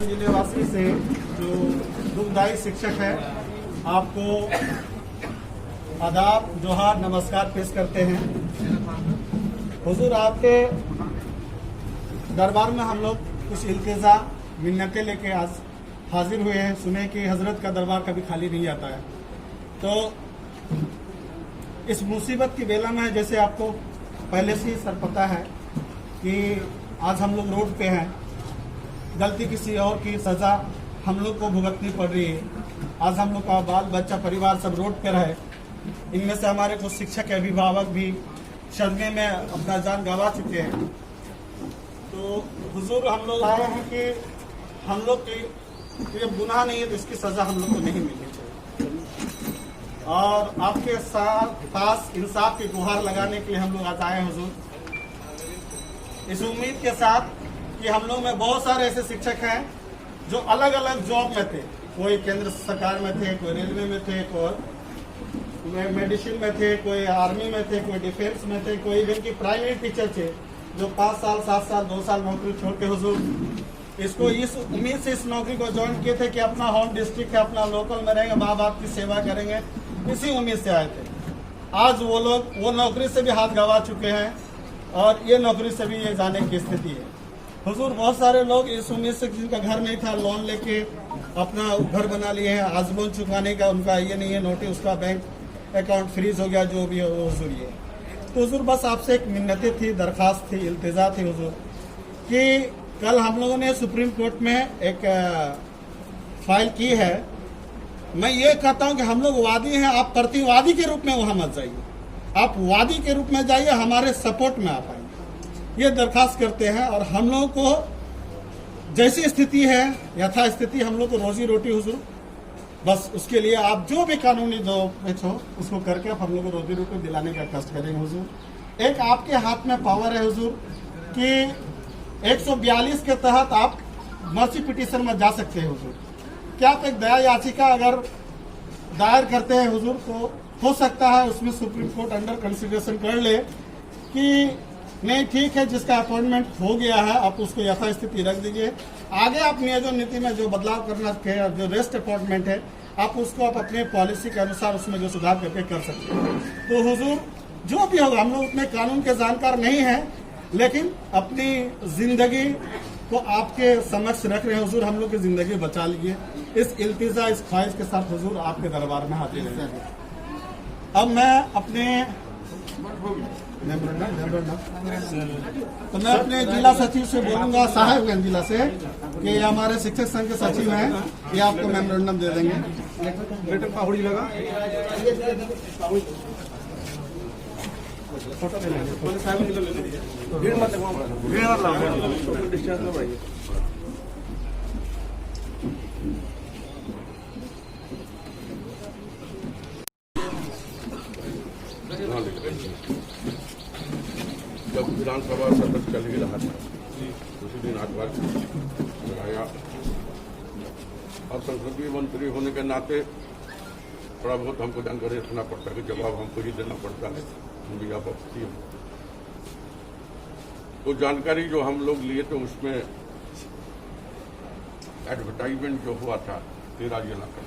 जिलेवासी से जो दुखदायी शिक्षक है, आपको आदाब, जोहार, नमस्कार पेश करते हैं। हुजूर, आपके दरबार में हम लोग कुछ इल्तिजा मिन्नतें लेके आज हाजिर हुए हैं। सुने कि हजरत का दरबार कभी खाली नहीं आता है, तो इस मुसीबत की बेला में, जैसे आपको पहले से ही सर पता है कि आज हम लोग रोड पे हैं, गलती किसी और की सजा हम लोग को भुगतनी पड़ रही है। आज हम लोग का बाल बच्चा परिवार सब रोड पे रहे। इनमें से हमारे कुछ शिक्षक अभिभावक भी सदमे में अपना जान गंवा चुके हैं। तो हुजूर, हम लोग आए हैं कि हम लोग की ये गुनाह नहीं है तो इसकी सजा हम लोग को नहीं मिलनी चाहिए, और आपके साथ पास इंसाफ की गुहार लगाने के लिए हम लोग आज आए हैं हुजूर, इस उम्मीद के साथ कि हम लोग में बहुत सारे ऐसे शिक्षक हैं जो अलग अलग जॉब में थे। कोई केंद्र सरकार में थे, कोई रेलवे में थे, कोई मेडिसिन में थे, कोई आर्मी में थे, कोई डिफेंस में थे, कोई इवन की प्राइमरी टीचर थे जो 5 साल 7 साल 2 साल नौकरी छोड़ के हुजूर इसको इस उम्मीद से इस नौकरी को ज्वाइन किए थे कि अपना होम डिस्ट्रिक्ट है, अपना लोकल में रहेंगे, माँ बाप की सेवा करेंगे, इसी उम्मीद से आए थे। आज वो लोग वो नौकरी से भी हाथ गंवा चुके हैं और ये नौकरी से भी ये जाने की स्थिति है। हुजूर, बहुत सारे लोग इस उम्मीद से, किसी का घर नहीं था, लोन लेके अपना घर बना लिए हैं, आज लोन चुकाने का उनका ये नहीं है, नोटिस, उसका बैंक अकाउंट फ्रीज हो गया, जो भी है वो हुजूर ये। तो हुजूर, बस आपसे एक मिन्नतें थी, दरखास्त थी, इल्तिजा थी हुजूर, कि कल हम लोगों ने सुप्रीम कोर्ट में एक फाइल की है। मैं ये कहता हूं कि हम लोग वादी हैं, आप प्रतिवादी के रूप में वहां मत जाइए, आप वादी के रूप में जाइए, हमारे सपोर्ट में आप आइए, ये दरखास्त करते हैं। और हम लोगों को जैसी स्थिति है, यथा स्थिति, हम लोग को रोजी रोटी हुजूर, बस उसके लिए आप जो भी कानूनी जो हो उसको करके आप हम लोग को रोजी रोटी दिलाने का कष्ट करेंगे हुजूर। एक आपके हाथ में पावर है हुजूर कि 142 के तहत आप मर्सी पिटीशन में जा सकते हैं हुजूर। क्या आप एक दया याचिका अगर दायर करते हैं हुजूर, तो हो सकता है उसमें सुप्रीम कोर्ट अंडर कंसिडरेशन कर ले कि नहीं, ठीक है, जिसका अपॉइंटमेंट हो गया है आप उसको यथास्थिति रख दीजिए, आगे आप नियोजन नीति में जो बदलाव करना है, जो रेस्ट अपॉइंटमेंट है, आप उसको आप अपने पॉलिसी के अनुसार उसमें जो सुधार करके कर सकते हैं। तो हुजूर, जो भी होगा, हम लोग उतने कानून के जानकार नहीं है, लेकिन अपनी जिंदगी को आपके समक्ष रख रहे हैं हुजूर, हम लोग की जिंदगी बचा लीजिए। इस इल्तिजा, इस ख्वाहिश के साथ हुजूर आपके दरबार में हाजिर हैं। अब मैं अपने तो मैं अपने जिला सचिव से बोलूंगा, साहेबगंज जिला से, कि हमारे शिक्षक संघ के सचिव हैं, ये आपको मेमोरेंडम दे देंगे। जब विधानसभा सत्र चल ही रहा था, उसी दिन आठवार लगाया, और संसदीय मंत्री होने के नाते थोड़ा बहुत हमको जानकारी रखना पड़ता है कि जवाब हमको ही देना पड़ता है, मीडिया पक्ष की। तो जानकारी जो हम लोग लिए थे उसमें एडवर्टाइजमेंट जो हुआ था 13 जिला का,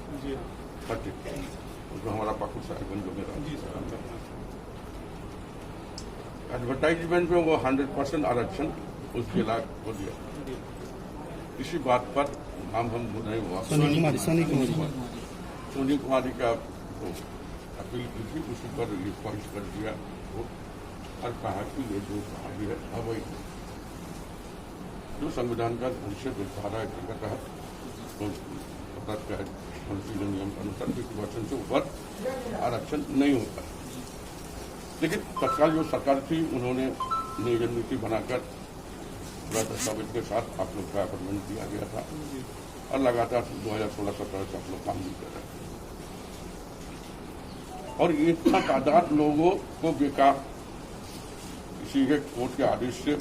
उसमें हमारा पाकुड़ साहिबगंज जो मेरा एडवर्टाइजमेंट में वो 100% आरक्षण उस जिला को दिया। इसी बात पर नाम हम नहीं हुआ, सोनी कुमारी का अपील की थी, उसी पर ये पॉइंट कर दिया और कहा कि ये जो कहानी है अवैध, जो संविधान का अनुच्छेद 18 के तहत संसदीय नियम के अनुसार 50% से ऊपर आरक्षण नहीं होता। लेकिन तत्काल जो सरकार थी, उन्होंने नियोजन नीति बनाकर दस्तावेज के साथ आप लोग का अपॉइंटमेंट दिया गया था, और लगातार 2016-17 से आप लोग काम नहीं कर रहे थे, और इतना तादाद लोगों को बेकार किसी के कोर्ट के आदेश से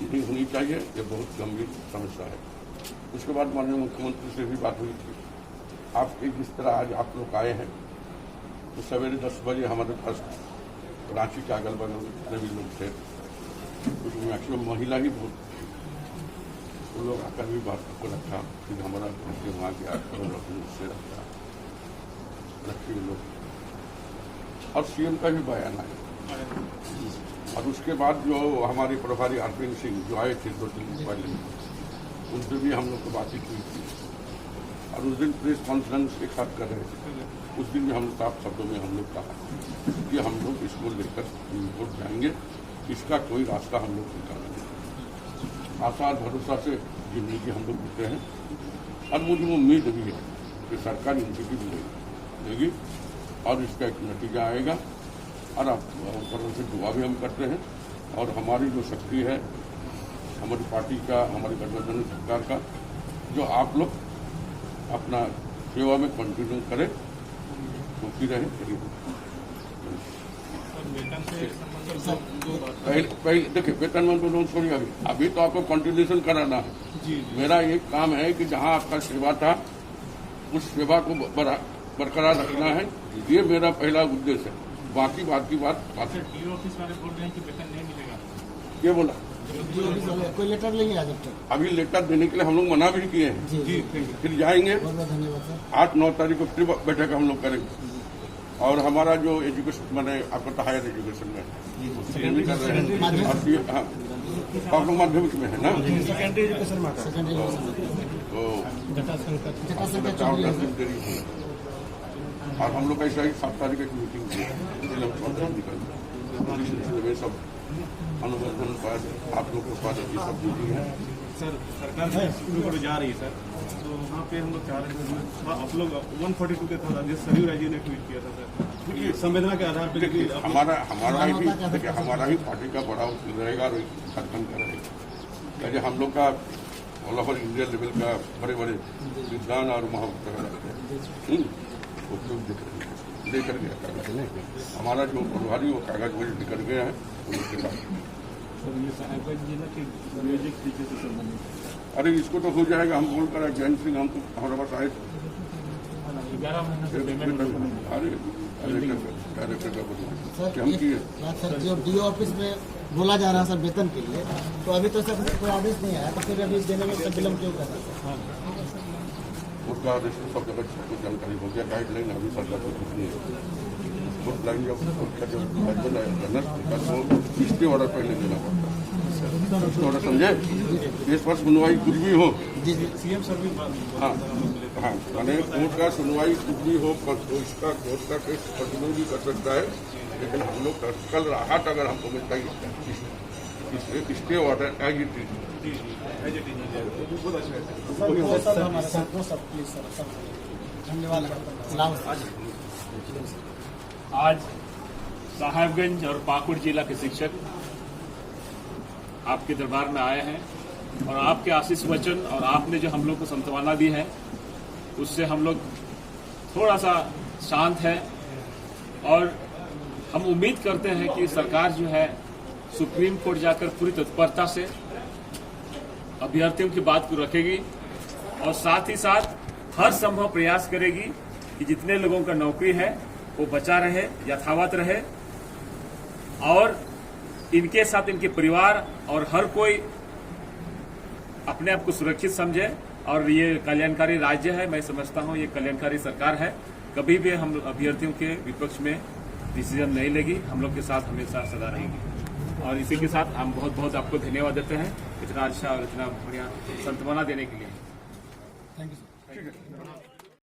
नहीं होनी चाहिए, ये बहुत गंभीर समस्या है। उसके बाद माननीय मुख्यमंत्री से भी बात हुई थी। आप जिस तरह आज आप लोग आए हैं, तो सवेरे 10 बजे हमारे पास रांची के अगल बगल में जितने भी लोग थे, उसमें मैक्सिमम महिला ही बहुत उन लोग आकर भी बात को रखा कि हमारा वहाँ गया करो उससे रखा रखी लोग, और सीएम का भी बयान आया। और उसके बाद जो हमारे प्रभारी अरविंद सिंह जो आए थे 2-3 दिन पहले, उनसे भी हम लोग को बातचीत हुई थी, और उस दिन प्रेस कॉन्फ्रेंस के साथ कर रहे थे। उस दिन भी हम साफ शब्दों में हम लोग कहा कि हम लोग इसको लेकर रिपोर्ट जाएंगे, इसका कोई रास्ता हम लोग निकालेंगे। आशा और भरोसा से जिंदगी हम लोग जीते हैं, और मुझे उम्मीद भी है कि सरकार इनकी भी लेगी और इसका एक नतीजा आएगा। और आप से दुआ भी हम करते हैं, और हमारी जो शक्ति है हमारी पार्टी का, हमारी गठबंधन सरकार का, जो आप लोग अपना सेवा में कंटिन्यू करें, खुशी रहे। पहले देखिए, वेतन में तो छोड़िए, अभी तो आपको कंटिन्यूशन कराना है। मेरा एक काम है कि जहां आपका सेवा था उस सेवा को बरकरार रखना है, ये मेरा पहला उद्देश्य है। बाकी बात की बात ऑफिस वाले बोल रहे हैं कि वेतन नहीं मिलेगा। ये बोला कोई लेटर नहीं आ जब अभी लेटर देने के लिए हम लोग मना भी किए हैं। जी फिर जाएंगे, धन्यवाद सर। 8-9 तारीख को फिर बैठक हम लोग करेंगे। और हमारा जो एजुकेशन मैंने आपको तो हायर एजुकेशन में ट्रेनिंग कर रहे हैं, हाँ आप लोग माध्यमिक में है ना, सेकेंडरी एजुकेशन में और हम लोग ऐसा ही 7 तारीख की मीटिंग की में सब अनुबंधन पर आप लोग के पास ये सब मीटिंग है। सर, सरकार स्कूल जा रही है सर, तो वहाँ पे हम लोग चाह रहे हैं आप लोग 142 के तहत जिस सरयू राजी ने ट्वीट किया था सर, संवेदना के आधार पर देखिए हमारा ही पार्टी का बड़ा रहेगा और कार्यक्रम करेगा। जैसे हम लोग का ऑल ओवर इंडिया लेवल का बड़े बड़े विद्वान और महाविद्यालय लेकर गया कागज, हमारा जो प्रभारी वो कागज वही लेकर गया है उनके पास। अरे इसको तो हो जाएगा, हम बोल कर जैन सिंह हम हमारे पास आए हम किए सर। जो डीओ ऑफिस में बोला जा रहा है सर वेतन के लिए, तो अभी तो सर कोई आदेश नहीं आया, तो फिर अभी देने में विलम्ब क्यों कर रहा है? उसका आदेश सब जगह सबको जानकारी हो गया, गाइडलाइन अभी सरकार को कुछ नहीं है। गाइडलाइन जब स्टे ऑर्डर पहले देना पड़ता है, स्टे ऑर्डर समझे, इस पर सुनवाई कुछ भी हो, सीएम सर भी हाँ हाँ मैंने कोर्ट का सुनवाई कुछ भी हो, तो इसका कोर्ट का केस कंटिन्यू भी कर सकता है। लेकिन हम लोग कल राहत अगर हमको मिलता ही stay order as it is. आज साहेबगंज और पाकुड़ जिला के शिक्षक आपके दरबार में आए हैं, और आपके आशीष वचन और आपने जो हम लोग को सांत्वना दी है उससे हम लोग थोड़ा सा शांत है, और हम उम्मीद करते हैं कि सरकार जो है सुप्रीम कोर्ट जाकर पूरी तत्परता से अभ्यर्थियों की बात को रखेगी, और साथ ही साथ हर संभव प्रयास करेगी कि जितने लोगों का नौकरी है वो बचा रहे, यथावत रहे, और इनके साथ इनके परिवार और हर कोई अपने आप को सुरक्षित समझे। और ये कल्याणकारी राज्य है, मैं समझता हूँ ये कल्याणकारी सरकार है। कभी भी हम अभ्यर्थियों के विपक्ष में डिसीजन नहीं लेगी, हम लोग के साथ हमेशा सदा रहेगी। और इसी के साथ हम बहुत बहुत आपको धन्यवाद देते हैं इतना अच्छा और इतना बढ़िया सांत्वना देने के लिए। Thank you sir.